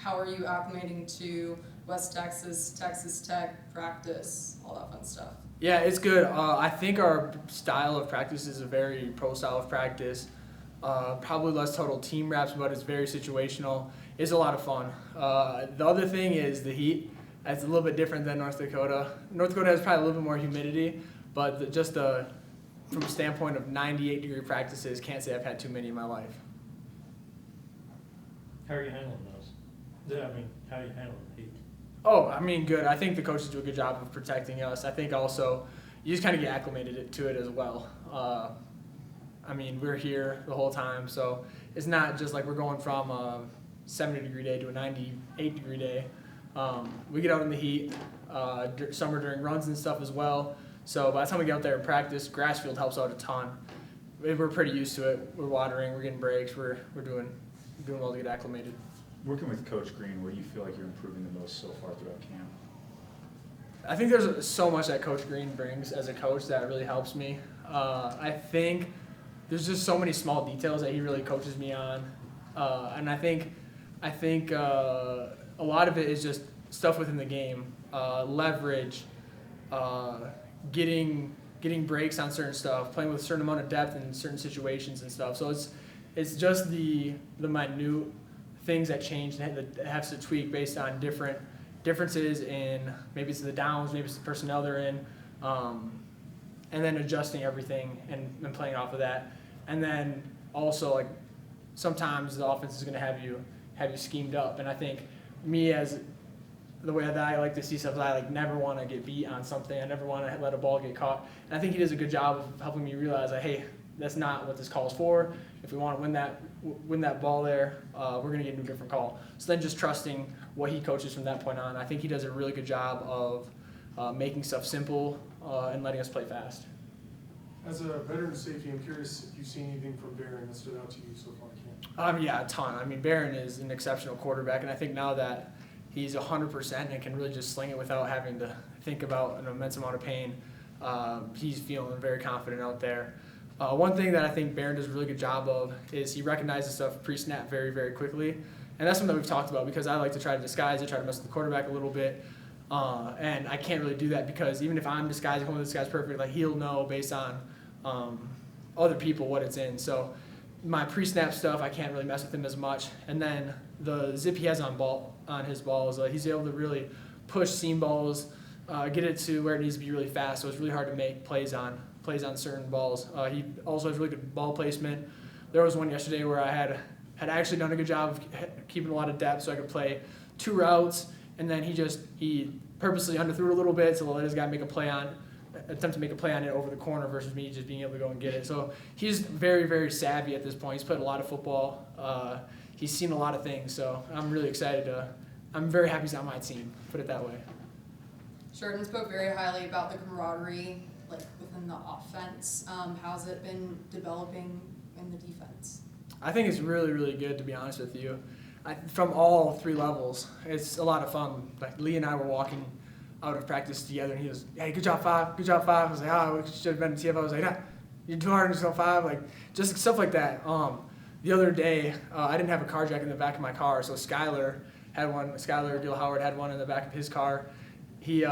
how are you acclimating to West Texas, Texas Tech practice, all that fun stuff? Yeah, it's good. I think our style of practice is a very pro style of practice. Probably less total team reps, but it's very situational. It's a lot of fun. The other thing is the heat. It's a little bit different than North Dakota. North Dakota has probably a little bit more humidity, but from a standpoint of 98-degree practices, can't say I've had too many in my life. How are you handling those? I mean, how are you handling the heat? Oh, I mean, good. I think the coaches do a good job of protecting us. I think also you just kind of get acclimated to it as well. I mean, we're here the whole time, so it's not just like we're going from a 70-degree day to a 98-degree day. We get out in the heat, summer during runs and stuff as well. So by the time we get out there and practice, grass field helps out a ton. We're pretty used to it. We're watering, we're getting breaks, we're doing well to get acclimated. Working with Coach Green, where do you feel like you're improving the most so far throughout camp? I think there's so much that Coach Green brings as a coach that really helps me. I think there's just so many small details that he really coaches me on, and I think a lot of it is just stuff within the game, leverage, getting breaks on certain stuff, playing with a certain amount of depth in certain situations and stuff. So it's just the minute things that change that have to tweak based on differences in maybe it's the downs, maybe it's the personnel they're in, and then adjusting everything and playing off of that. And then also like sometimes the offense is going to have you schemed up, and I think me as the way that I like to see stuff, I like never want to get beat on something. I never want to let a ball get caught. And I think he does a good job of helping me realize that, hey, that's not what this call's for. If we want to win that ball there, we're going to get into a different call. So then just trusting what he coaches from that point on. I think he does a really good job of making stuff simple and letting us play fast. As a veteran safety, I'm curious if you've seen anything from Barron that stood out to you so far in camp. Yeah, a ton. I mean, Barron is an exceptional quarterback, and I think now that he's 100% and can really just sling it without having to think about an immense amount of pain, he's feeling very confident out there. One thing that I think Barron does a really good job of is he recognizes stuff pre-snap very, very quickly. And that's something that we've talked about because I like to try to disguise it, try to mess with the quarterback a little bit. And I can't really do that because even if I'm disguising, oh, this guy's perfect, like he'll know based on other people what it's in. So my pre-snap stuff, I can't really mess with him as much. And then the zip he has on his balls, he's able to really push seam balls, get it to where it needs to be really fast. So it's really hard to make plays on certain balls. He also has really good ball placement. There was one yesterday where I had actually done a good job of keeping a lot of depth so I could play two routes, and then he purposely underthrew it a little bit to let his guy attempt to make a play on it over the corner versus me just being able to go and get it. So he's very, very savvy at this point. He's played a lot of football. He's seen a lot of things, so I'm really excited I'm very happy he's on my team, put it that way. Sheridan spoke very highly about the camaraderie within the offense. How's it been developing in the defense? I think it's really, really good, to be honest with you. From all three levels, it's a lot of fun. Like Lee and I were walking out of practice together, and he was, hey, good job, 5, good job, 5. I was like, oh, we should have been TF. I was like, nah, you're too hard, just go 5. Like, just stuff like that. The other day, I didn't have a car jack in the back of my car, so Skylar Gil Howard had one in the back of his car. He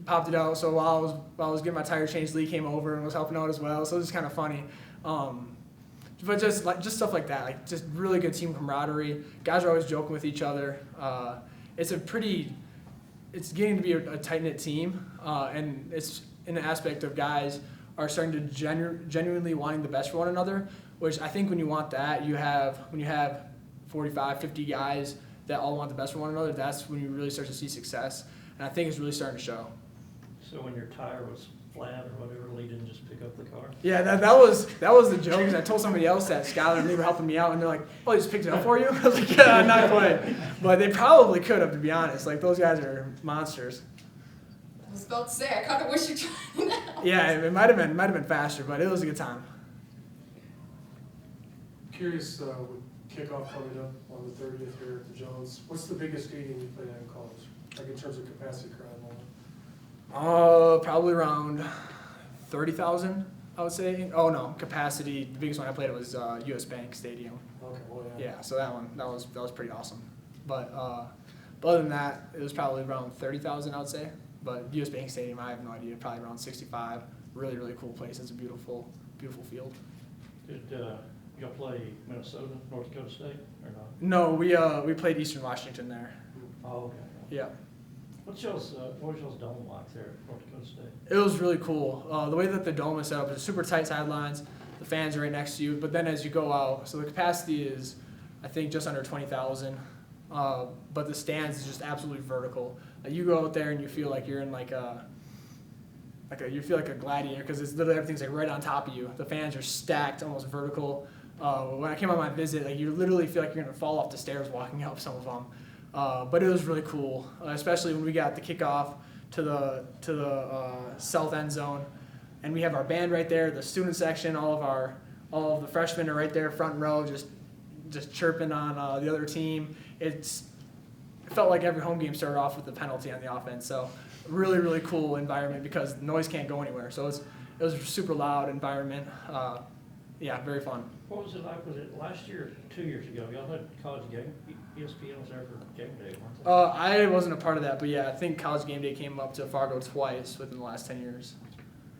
popped it out, so while I was getting my tire changed, Lee came over and was helping out as well, so it was kind of funny. But just stuff like that, like just really good team camaraderie. Guys are always joking with each other. It's getting to be a tight-knit team, and it's in an aspect of guys are starting to genuinely wanting the best for one another, which I think when you want that, when you have 45, 50 guys that all want the best for one another, that's when you really start to see success, and I think it's really starting to show. So when your tire was flat or whatever, Lee didn't just pick up the car? Yeah, that was the joke. Because I told somebody else that Skylar and they were helping me out, and they're like, "Oh, he just picked it up for you?" I was like, "Yeah, not quite," but they probably could have, to be honest. Like those guys are monsters. I was about to say, I kind of wish you tried that. Yeah, it might have been faster, but it was a good time. Curious, with kickoff coming up on the 30th here at the Jones, what's the biggest stadium you played at in college, like in terms of capacity crowd and all that? Probably around 30,000, I would say. Oh no, capacity. The biggest one I played at was US Bank Stadium. Okay, well, yeah. Yeah, so that was pretty awesome. But other than that, it was probably around 30,000, I would say. But US Bank Stadium, I have no idea, probably around 65. Really, really cool place. It's a beautiful, beautiful field. Did y'all play Minnesota, North Dakota State, or not? No, we played Eastern Washington there. Oh, okay. Yeah. What was y'all's dome like there at North Dakota State? It was really cool. The way that the dome is set up is super tight sidelines. The fans are right next to you. But then as you go out, so the capacity is, I think, just under 20,000. But the stands is just absolutely vertical. You go out there and you feel like you're in you feel like a gladiator because it's literally everything's like right on top of you. The fans are stacked, almost vertical. When I came on my visit, like you literally feel like you're gonna fall off the stairs walking up some of them. But it was really cool, especially when we got the kickoff to the south end zone, and we have our band right there, the student section, all of the freshmen are right there, front row, just chirping on the other team. It felt like every home game started off with a penalty on the offense. So really, really cool environment because noise can't go anywhere. So it was a super loud environment. Yeah, very fun. What was it like? Was it last year or 2 years ago? Y'all had college game, ESPN was there for game day, weren't they? I wasn't a part of that, but yeah, I think College Game Day came up to Fargo twice within the last 10 years.